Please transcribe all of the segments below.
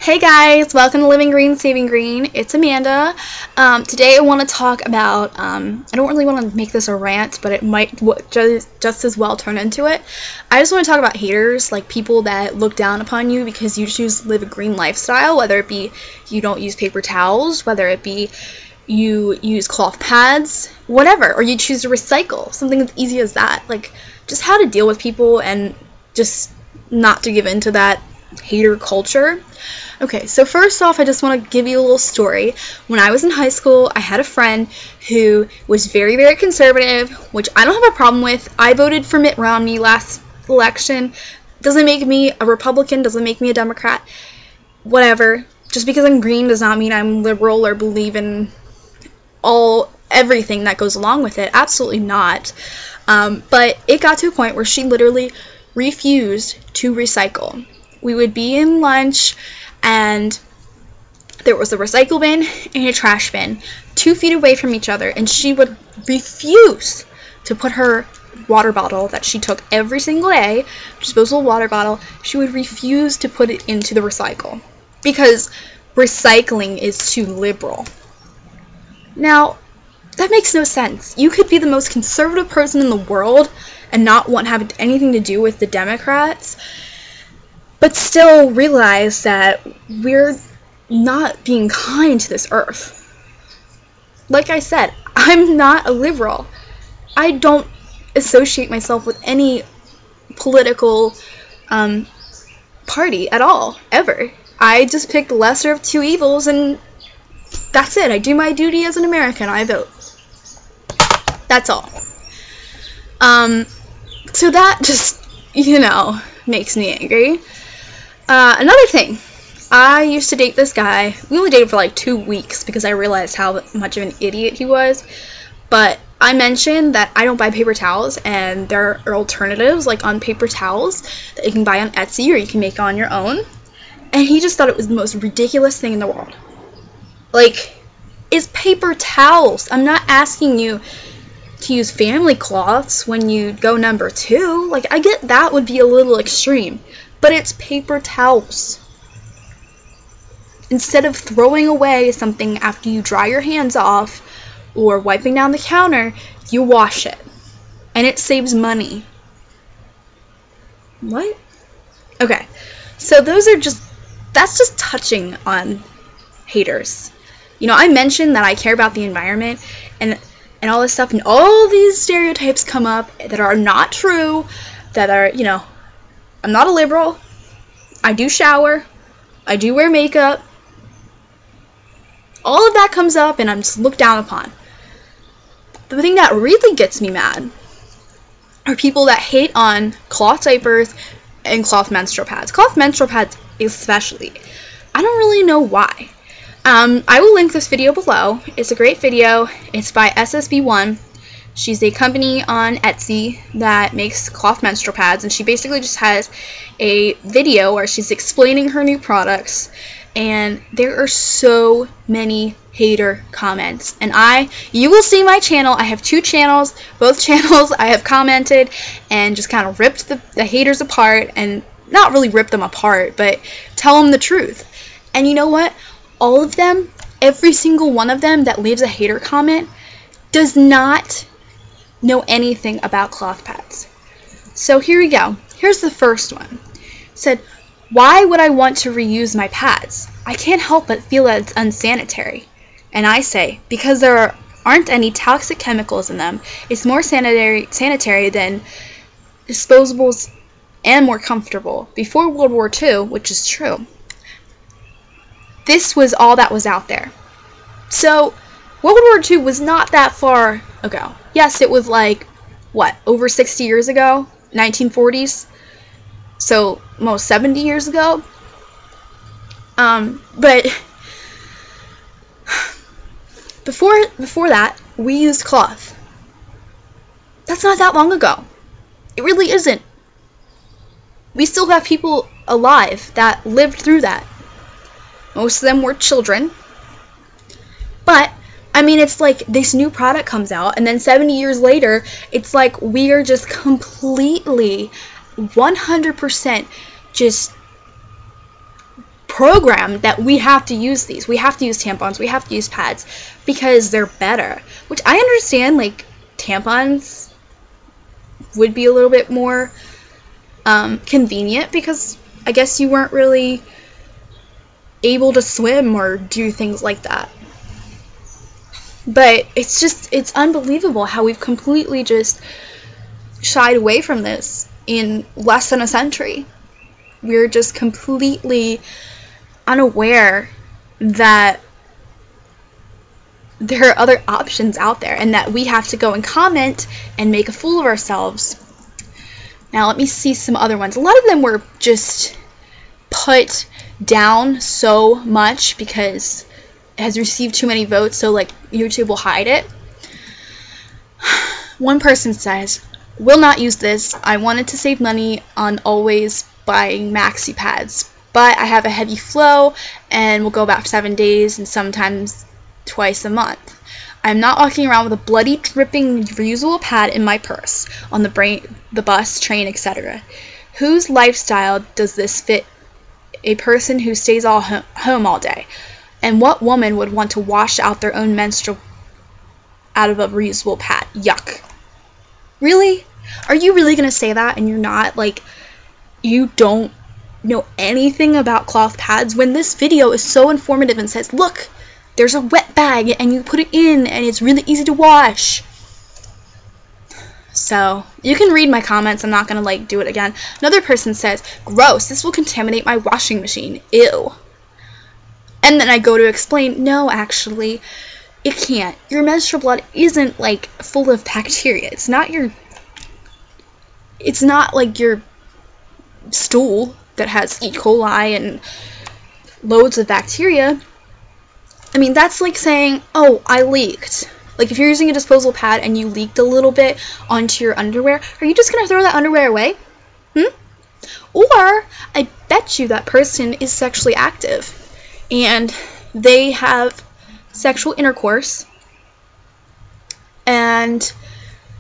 Hey guys, welcome to Living Green, Saving Green. It's Amanda. Today I want to talk about, I don't really want to make this a rant, but it might just as well turn into it. I just want to talk about haters, like people that look down upon you because you choose to live a green lifestyle, whether it be you don't use paper towels, whether it be you use cloth pads, whatever, or you choose to recycle, something as easy as that. Like, just how to deal with people and just not to give in to that hater culture. Okay, so first off, I just want to give you a little story. When I was in high school, I had a friend who was very, very conservative, which I don't have a problem with. I voted for Mitt Romney last election. Doesn't make me a Republican, doesn't make me a Democrat, whatever. Just because I'm green does not mean I'm liberal or believe in everything that goes along with it. Absolutely not. But it got to a point where she literally refused to recycle. We would be in lunch, and there was a recycle bin and a trash bin 2 feet away from each other, and she would refuse to put her water bottle that she took every single day, disposable water bottle, she would refuse to put it into the recycle because recycling is too liberal. Now, that makes no sense. You could be the most conservative person in the world and not want to have anything to do with the Democrats, but still realize that we're not being kind to this earth. Like I said, I'm not a liberal. I don't associate myself with any political party at all, ever. I just pick the lesser of two evils, and that's it. I do my duty as an American. I vote. That's all. So that just, makes me angry. Another thing, I used to date this guy. We only dated for like 2 weeks because I realized how much of an idiot he was. But I mentioned that I don't buy paper towels, and there are alternatives like on paper towels that you can buy on Etsy or you can make on your own. And he just thought it was the most ridiculous thing in the world. Like, it's paper towels. I'm not asking you to use family cloths when you go number 2. Like, I get that would be a little extreme. But it's paper towels. Instead of throwing away something after you dry your hands off or wiping down the counter, you wash it. And it saves money. What? Okay. So that's just touching on haters. I mentioned that I care about the environment and all this stuff, and all these stereotypes come up that are not true, that are, I'm not a liberal. I do shower. I do wear makeup. All of that comes up, and I'm just looked down upon. The thing that really gets me mad are people that hate on cloth diapers and cloth menstrual pads. Cloth menstrual pads especially. I don't really know why. I will link this video below. It's a great video. It's by SSB1. She's a company on Etsy that makes cloth menstrual pads, and she basically just has a video where she's explaining her new products, and there are so many hater comments. And you will see my channel. I have 2 channels. Both channels I have commented and just kind of ripped the haters apart, and not really ripped them apart, but tell them the truth. And you know what? All of them, every single one of them that leaves a hater comment does not know anything about cloth pads. So here we go. Here's the first one. It said, why would I want to reuse my pads? I can't help but feel that it's unsanitary. And I say, because there aren't any toxic chemicals in them. It's more sanitary than disposables and more comfortable. Before World War II, which is true, this was all that was out there. So World War II was not that far ago. Yes, it was like, over 60 years ago? 1940s? So, almost 70 years ago? But before that, we used cloth. That's not that long ago. It really isn't. We still have people alive that lived through that. Most of them were children. But it's like this new product comes out, and then 70 years later, it's like we are just completely 100% just programmed that we have to use these. We have to use tampons. We have to use pads because they're better. Which I understand, like, tampons would be a little bit more convenient because I guess you weren't really able to swim or do things like that. But it's unbelievable how we've completely just shied away from this in less than a century. We're just completely unaware that there are other options out there and that we have to go and comment and make a fool of ourselves. Now let me see some other ones. A lot of them were just put down so much because it has received too many votes, so like YouTube will hide it. One person says, will not use this. I wanted to save money on always buying maxi pads, but I have a heavy flow and will go about 7 days and sometimes twice a month. I'm not walking around with a bloody, dripping, reusable pad in my purse on the bus, train, etc. Whose lifestyle does this fit? A person who stays home all day. And what woman would want to wash out their own menstrual out of a reusable pad? Yuck. Really? Are you really going to say that and you're not, like, you don't know anything about cloth pads when this video is so informative and says, look, there's a wet bag and you put it in and it's really easy to wash. So, you can read my comments. I'm not going to, like, do it again. Another person says, gross, this will contaminate my washing machine. Ew. And then I go to explain, no, actually, it can't. Your menstrual blood isn't, like, full of bacteria. It's not like your stool that has E. coli and loads of bacteria. I mean, that's like saying, oh, I leaked. Like, if you're using a disposable pad and you leaked a little bit onto your underwear, are you just going to throw that underwear away? Or, I bet you that person is sexually active, and they have sexual intercourse, and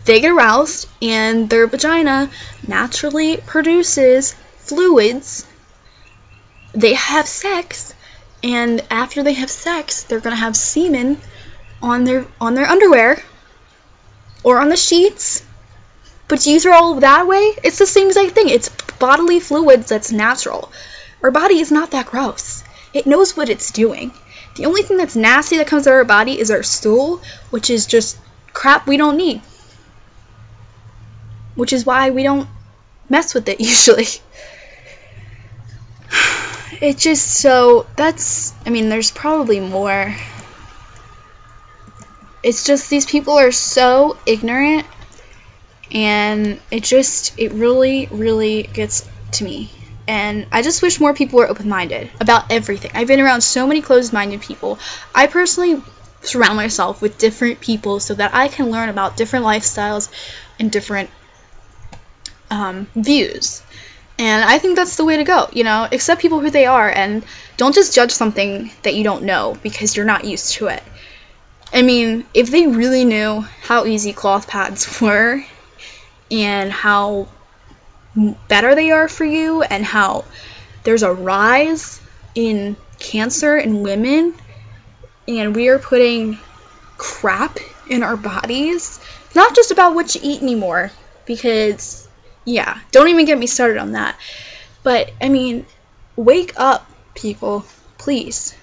they get aroused, and their vagina naturally produces fluids. They have sex, and after they have sex, they're going to have semen on their underwear or on the sheets. But do you throw all of that away? It's the same exact thing. It's bodily fluids that's natural. Our body is not that gross. It knows what it's doing. The only thing that's nasty that comes out of our body is our stool, which is just crap we don't need. Which is why we don't mess with it usually. It's just so, I mean, there's probably more. It's just these people are so ignorant, and it really, really gets to me. And I just wish more people were open-minded about everything. I've been around so many closed-minded people. I personally surround myself with different people so that I can learn about different lifestyles and different views. And I think that's the way to go, you know, accept people who they are and don't just judge something that you don't know because you're not used to it. I mean, if they really knew how easy cloth pads were and how better they are for you and how there's a rise in cancer in women and we are putting crap in our bodies, it's not just about what you eat anymore because, yeah, don't even get me started on that. But, I mean, wake up, people, please.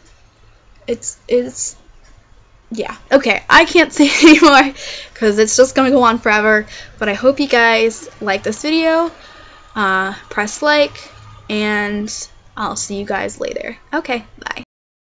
Yeah, okay, I can't say anymore because it's just going to go on forever, but I hope you guys like this video, press like, and I'll see you guys later. Okay, bye.